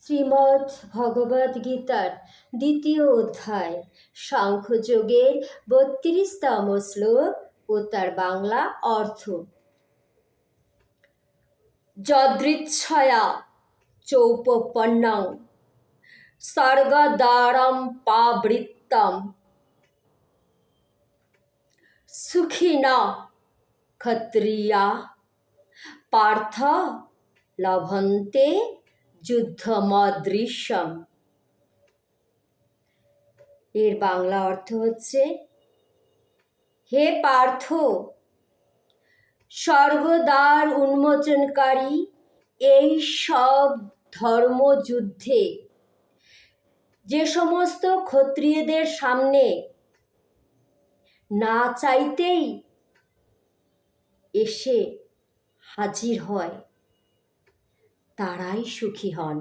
শ্রীমদ্ ভগবদ্ গীতার দ্বিতীয় অধ্যায় সাংখ্যযোগের ৩২তম শ্লোক ও তার বাংলা অর্থ। যদৃচ্ছয়া চৌপপন্নং স্বর্গদ্বারম পাবৃত্তম সুখিনঃ ক্ষত্রিয়া পার্থ লভন্তে যুদ্ধমদৃশ্যম। এর বাংলা অর্থ হচ্ছে, হে পার্থ, স্বর্গদ্বার উন্মোচনকারী এই সব ধর্মযুদ্ধে যে সমস্ত ক্ষত্রিয়দের সামনে না চাইতেই এসে হাজির হয় তারাই সুখী হন।